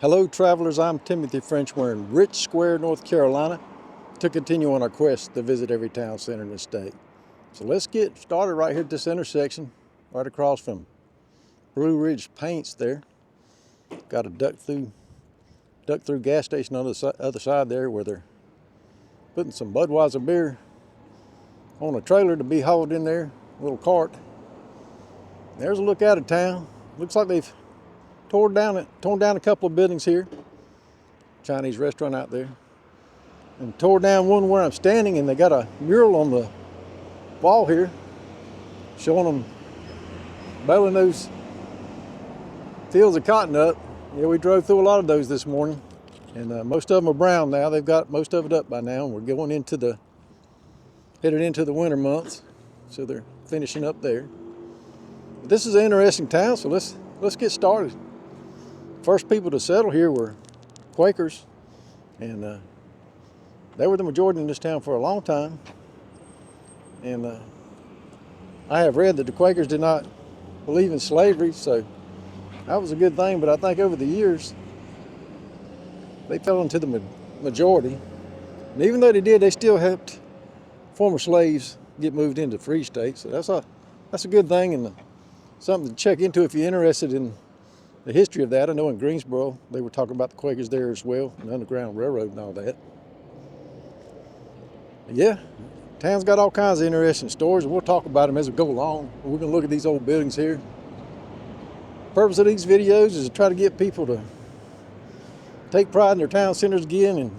Hello travelers, I'm Timothy French. We're in Rich Square, North Carolina to continue on our quest to visit every town center in the state. So let's get started right here at this intersection, right across from Blue Ridge Paints there. Got a duck through gas station on the other side there where they're putting some Budweiser beer on a trailer to be hauled in there, a little cart. There's a look out of town. Looks like they've torn down a couple of buildings here. Chinese restaurant out there. And tore down one where I'm standing, and they got a mural on the wall here showing them baling those fields of cotton up. Yeah, we drove through a lot of those this morning, and most of them are brown now. They've got most of it up by now, and we're going headed into the winter months, so they're finishing up there. But this is an interesting town, so let's get started. First people to settle here were Quakers, and they were the majority in this town for a long time. And I have read that the Quakers did not believe in slavery, so that was a good thing. But I think over the years, they fell into the majority. And even though they did, they still helped former slaves get moved into free states. So that's a good thing, and something to check into if you're interested in the history of that. I know in Greensboro, they were talking about the Quakers there as well, and the Underground Railroad and all that. Yeah, town's got all kinds of interesting stories, and we'll talk about them as we go along. We're going to look at these old buildings here. The purpose of these videos is to try to get people to take pride in their town centers again and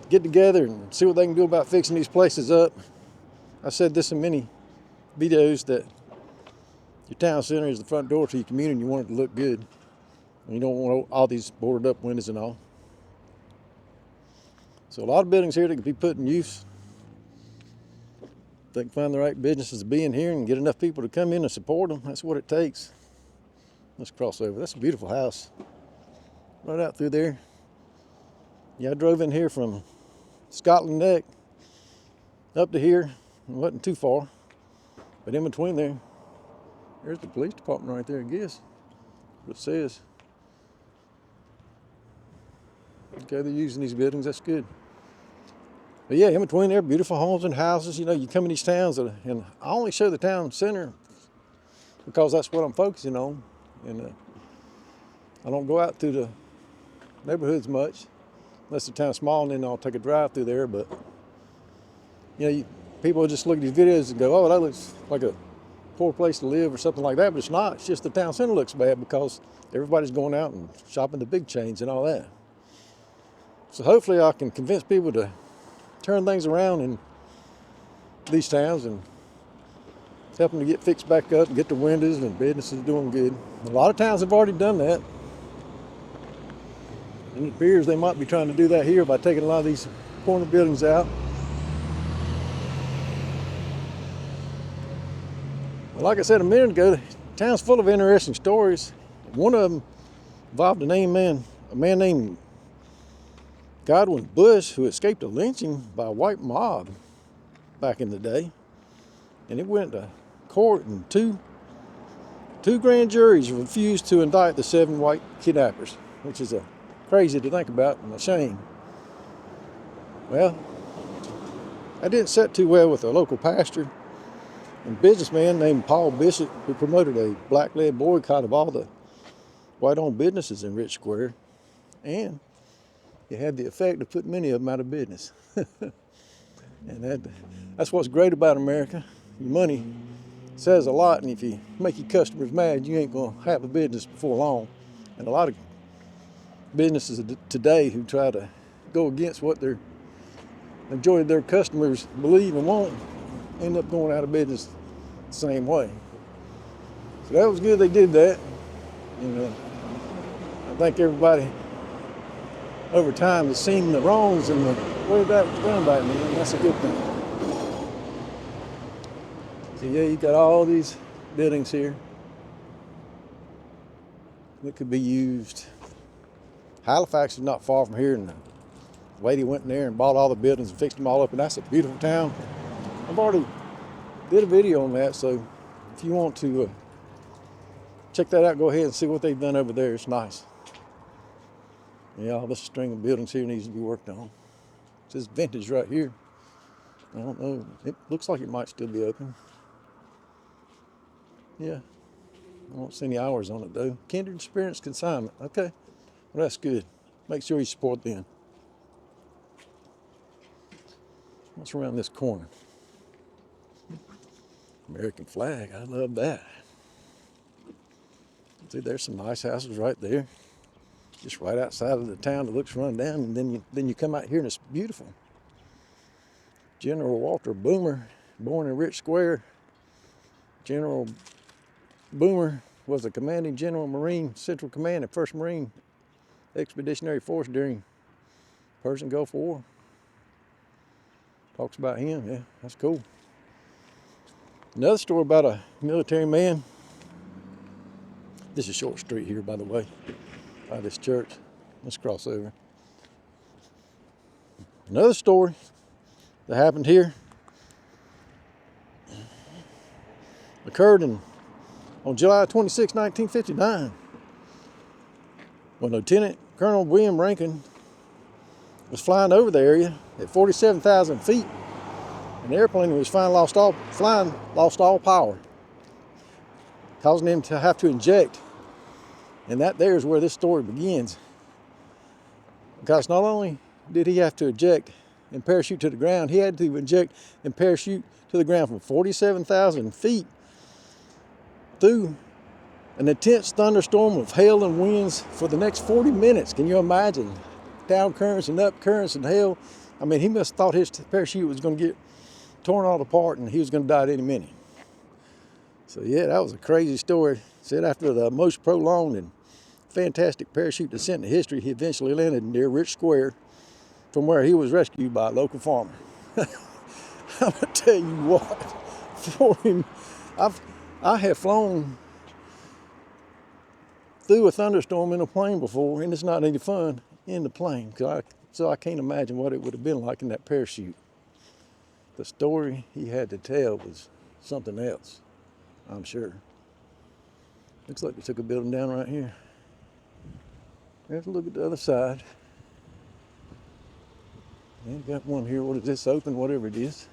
get together and see what they can do about fixing these places up. I said this in many videos that your town center is the front door to your community, and you want it to look good. And you don't want all these boarded up windows and all. So a lot of buildings here that can be put in use. If they can find the right businesses to be in here and get enough people to come in and support them, that's what it takes. Let's cross over. That's a beautiful house. Right out through there. Yeah, I drove in here from Scotland Neck up to here. It wasn't too far. But in between there's the police department right there, I guess. What it says. Okay, they're using these buildings, that's good. But yeah, in between there, beautiful homes and houses. You know, you come in these towns, and I only show the town center because that's what I'm focusing on. And I don't go out to the neighborhoods much, unless the town's small, and then I'll take a drive through there. But, you know, people just look at these videos and go, oh, that looks like a poor place to live or something like that. But it's not. It's just the town center looks bad because everybody's going out and shopping the big chains and all that. So hopefully I can convince people to turn things around in these towns and help them to get fixed back up and get the windows and businesses doing good. A lot of towns have already done that. And it appears they might be trying to do that here by taking a lot of these corner buildings out. Well, like I said a minute ago, the town's full of interesting stories. One of them involved a man named Godwin Bush, who escaped a lynching by a white mob back in the day. And it went to court, and two grand juries refused to indict the 7 white kidnappers, which is crazy to think about and a shame. Well, that didn't set too well with a local pastor and businessman named Paul Bishop, who promoted a black-led boycott of all the white-owned businesses in Rich Square. And it had the effect of putting many of them out of business. And that's what's great about America. Your money says a lot, and if you make your customers mad, you ain't going to have a business before long. And a lot of businesses today who try to go against what the majority of their customers believe and want end up going out of business the same way. So that was good they did that. And I think everybody over time has seen the wrongs and the way that was done by me, and that's a good thing. So yeah, you got all these buildings here that could be used. Halifax is not far from here, and the lady went in there and bought all the buildings and fixed them all up, and that's a beautiful town. I've already did a video on that, so if you want to check that out, go ahead and see what they've done over there. It's nice. Yeah, all this string of buildings here needs to be worked on. It says vintage right here. I don't know. It looks like it might still be open. Yeah. I don't see any hours on it though. Kindred Experience Consignment. Okay. Well, that's good. Make sure you support them. What's around this corner? American flag. I love that. See, there's some nice houses right there. Just right outside of the town that looks run down, and then you come out here and it's beautiful. General Walter Boomer, born in Rich Square. General Boomer was the commanding general of Marine Central Command and 1st Marine Expeditionary Force during Persian Gulf War. Talks about him. Yeah, that's cool. Another story about a military man. This is Short Street here, by the way, by this church. Let's cross over. Another story that happened here occurred on July 26, 1959, when Lieutenant Colonel William Rankin was flying over the area at 47,000 feet. An airplane was lost all power, causing him to have to inject. And that there is where this story begins. Because not only did he have to eject and parachute to the ground, he had to inject and parachute to the ground from 47,000 feet through an intense thunderstorm of hail and winds for the next 40 minutes. Can you imagine? Down currents and up currents and hail. I mean, he must have thought his parachute was going to get torn all apart and he was going to die at any minute. So yeah, that was a crazy story. Said after the most prolonged and fantastic parachute descent in history, he eventually landed near Rich Square, from where he was rescued by a local farmer. I'm gonna tell you what, for him, I have flown through a thunderstorm in a plane before, and it's not any fun in the plane, so I can't imagine what it would have been like in that parachute. The story he had to tell was something else, I'm sure. Looks like they took a building down right here. Let's look at the other side. Yeah, got one here. What is this? Open, whatever it is.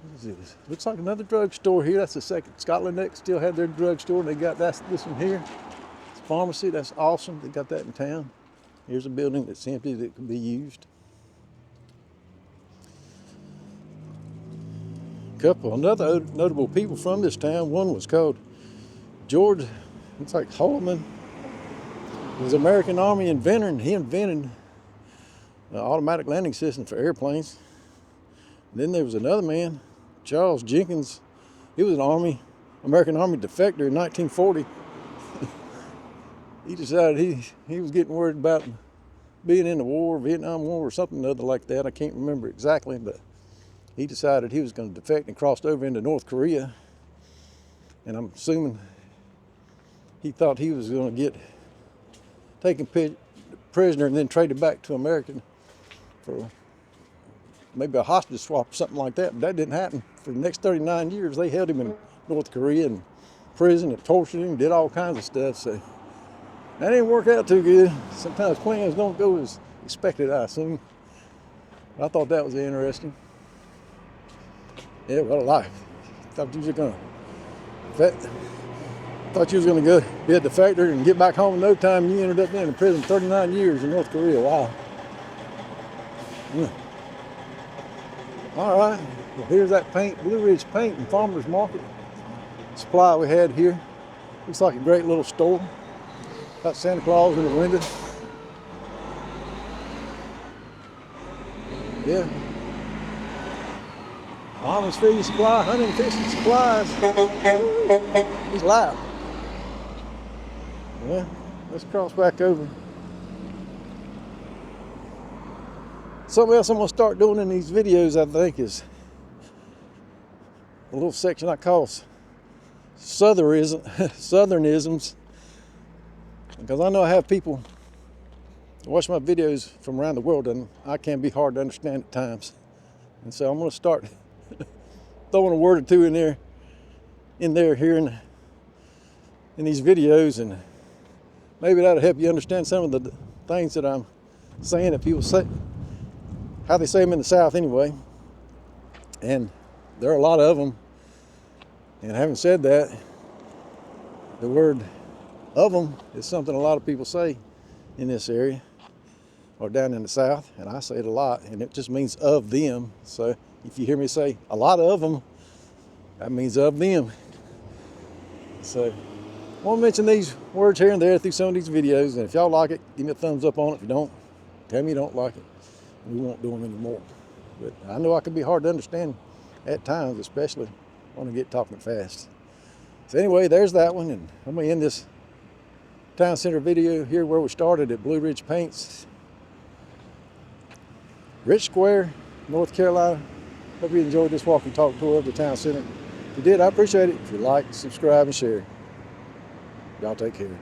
What is this? Looks like another drugstore here. That's the second. Scotland Next still have their drugstore, and they got this one here. It's a pharmacy. That's awesome. They got that in town. Here's a building that's empty that can be used. Another notable people from this town. One was called George, it's like Holman. He was an American Army inventor, and he invented an automatic landing system for airplanes. And then there was another man, Charles Jenkins. He was an American Army defector in 1940. He decided he was getting worried about being in the war, Vietnam War or something other like that. I can't remember exactly, but he decided he was going to defect and crossed over into North Korea. And I'm assuming he thought he was going to get taken prisoner and then traded back to America for maybe a hostage swap or something like that. But that didn't happen. For the next 39 years, they held him in North Korea in prison and tortured him, did all kinds of stuff. So that didn't work out too good. Sometimes plans don't go as expected, I assume. I thought that was interesting. Yeah, what a life. Thought you was going to go be a defector and get back home in no time, and you ended up in prison 39 years in North Korea. Wow. All right. Well, here's that Blue Ridge Paint and Farmers Market supply we had here. Looks like a great little store. Got Santa Claus in the window. Yeah. Almonds Feed Supply, hunting and fishing supplies. He's loud. Yeah, let's cross back over. Something else I'm going to start doing in these videos, I think, is a little section I call Southernisms. Because I know I have people watch my videos from around the world, and I can be hard to understand at times. And so I'm going to start throwing a word or two in there here in these videos, and maybe that'll help you understand some of the things that I'm saying that people say, how they say them in the South anyway. And there are a lot of them. And having said that, the word of them is something a lot of people say in this area or down in the South, and I say it a lot, and it just means of them. So if you hear me say a lot of them, that means of them. So I want to mention these words here and there through some of these videos, and if y'all like it, give me a thumbs up on it. If you don't, tell me you don't like it. We won't do them anymore. But I know I can be hard to understand at times, especially when I get talking fast. So anyway, there's that one, and I'm going to end this town center video here where we started at Blue Ridge Paints, Rich Square, North Carolina. Hope you enjoyed this walk and talk tour of the town center. If you did, I appreciate it. If you like, subscribe, and share. Y'all take care.